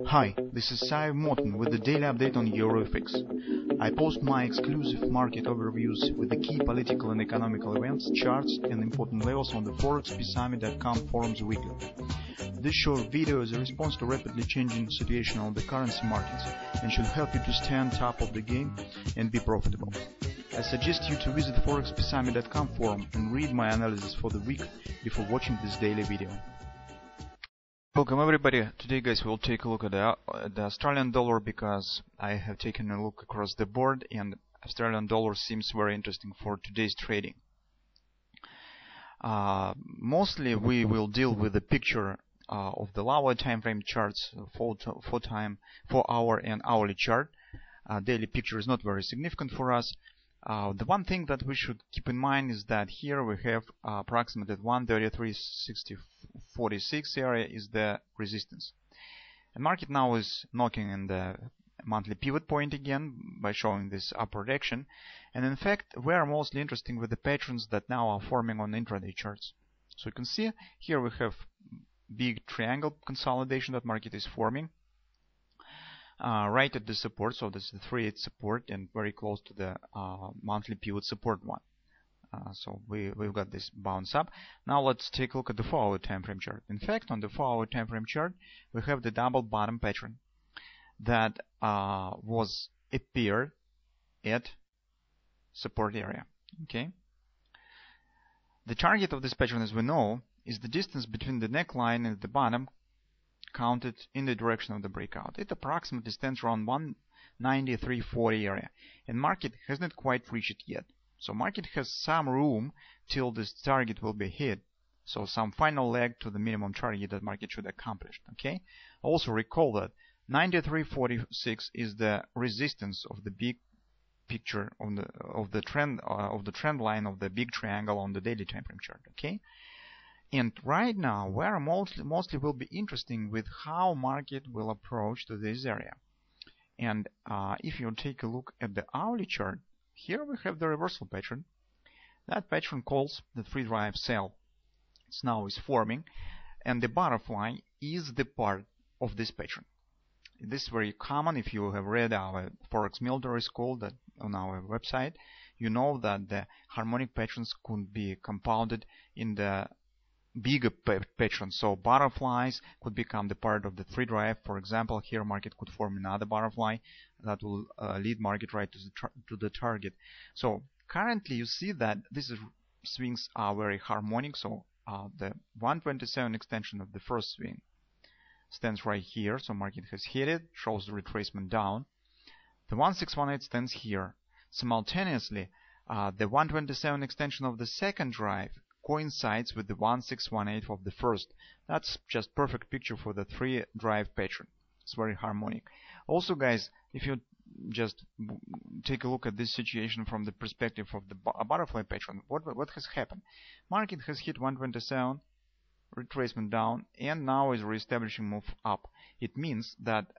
Hi, this is Sive Morten with the daily update on EuroFX. I post my exclusive market overviews with the key political and economical events, charts and important levels on the ForexPeaceArmy.com forums weekly. This short video is a response to rapidly changing situation on the currency markets and should help you to stay on top of the game and be profitable. I suggest you to visit ForexPeaceArmy.com forum and read my analysis for the week before watching this daily video. Welcome everybody. Today guys we'll take a look at the Australian dollar because I have taken a look across the board and Australian dollar seems very interesting for today's trading. Mostly we will deal with the picture of the lower time frame charts, 4 hour and hourly chart. Daily picture is not very significant for us. The one thing that we should keep in mind is that here we have approximately 133.6046 area is the resistance. The market now is knocking in the monthly pivot point again by showing this upward direction. And in fact, we are mostly interested with the patterns that now are forming on intraday charts. So you can see here we have big triangle consolidation that market is forming. Right at the support, so this is the 3/8 support and very close to the monthly pivot support one. So we've got this bounce up. Now let's take a look at the 4-hour time frame chart. In fact, on the 4-hour time frame chart, we have the double bottom pattern that was appeared at support area. Okay. The target of this pattern, as we know, is the distance between the neckline and the bottom counted in the direction of the breakout. It approximately stands around 193.40 area, and market hasn't quite reached it yet. So market has some room till this target will be hit. So some final leg to the minimum target that market should accomplish. Okay. Also recall that 93.46 is the resistance of the big picture of the trend line of the big triangle on the daily time frame chart. Okay. And right now, where mostly will be interesting with how market will approach to this area. And if you take a look at the hourly chart, here we have the reversal pattern. That pattern calls the free drive sell. It's now is forming, and the butterfly is the part of this pattern. This is very common. If you have read our Forex Military School that on our website, you know that the harmonic patterns could be compounded in the bigger pattern. So butterflies could become the part of the free drive. For example, here market could form another butterfly that will lead market right to the target. So currently you see that these swings are very harmonic. So the 127 extension of the first swing stands right here. So market has hit it, shows the retracement down. The 1618 stands here. Simultaneously, the 127 extension of the second drive coincides with the 1618 of the first. That's just perfect picture for the 3 drive pattern. It's very harmonic. Also guys, if you just take a look at this situation from the perspective of the butterfly pattern, what has happened? Market has hit 127, retracement down, and now is reestablishing move up. It means that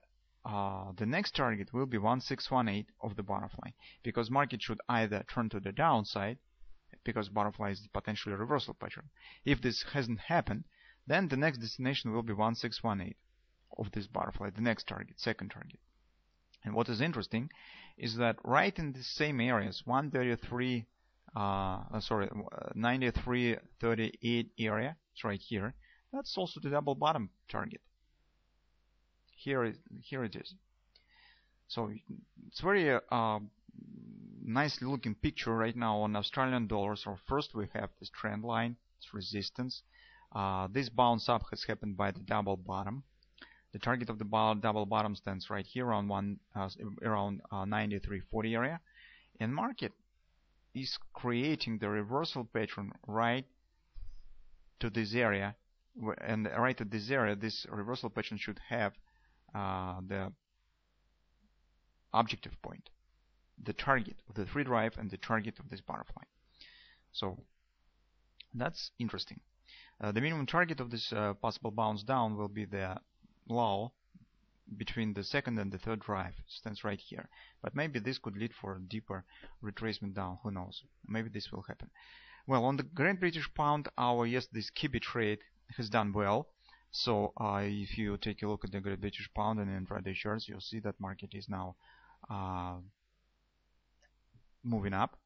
the next target will be 1618 of the butterfly, because market should either turn to the downside, because butterfly is potentially a reversal pattern. If this hasn't happened, then the next destination will be 1618 of this butterfly, the next target, second target. And what is interesting is that right in the same areas, 93.38 area, it's right here. That's also the double bottom target. Here it is. So it's very nicely looking picture right now on Australian dollars. So first we have this trend line, it's resistance. This bounce up has happened by the double bottom. The target of the double bottom stands right here around 93.40 area, and market is creating the reversal pattern right to this area, and right at this area, this reversal pattern should have the objective point, the target of the free drive and the target of this butterfly. So that's interesting. The minimum target of this possible bounce down will be the low between the second and the third drive. It stands right here. But maybe this could lead for a deeper retracement down. Who knows? Maybe this will happen. Well, on the Great British Pound, our yesterday's Kiwi trade has done well. So if you take a look at the Great British Pound and intraday charts, you'll see that market is now moving up.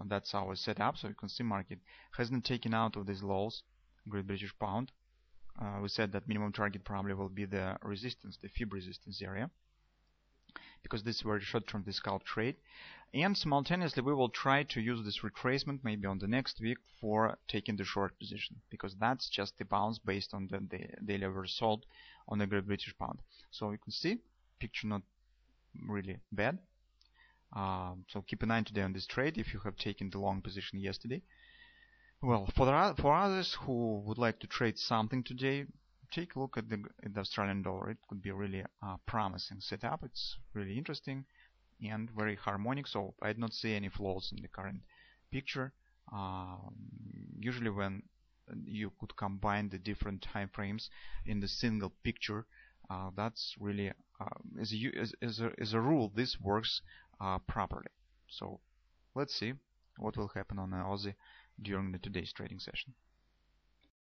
That's our setup. So you can see market hasn't taken out of these lows. Great British Pound. We said that minimum target probably will be the resistance, the fib resistance area, because this is very short-term scalp trade. And simultaneously, we will try to use this retracement maybe on the next week for taking the short position, because that's just the bounce based on the daily result on the Great British Pound. So you can see picture not really bad. So keep an eye today on this trade if you have taken the long position yesterday. Well, for others who would like to trade something today, take a look at the Australian dollar. It could be really promising setup. It's really interesting and very harmonic. So I did not see any flaws in the current picture. Usually when you could combine the different time frames in the single picture, that's really as a rule, this works properly. So let's see what will happen on Aussie during today's trading session.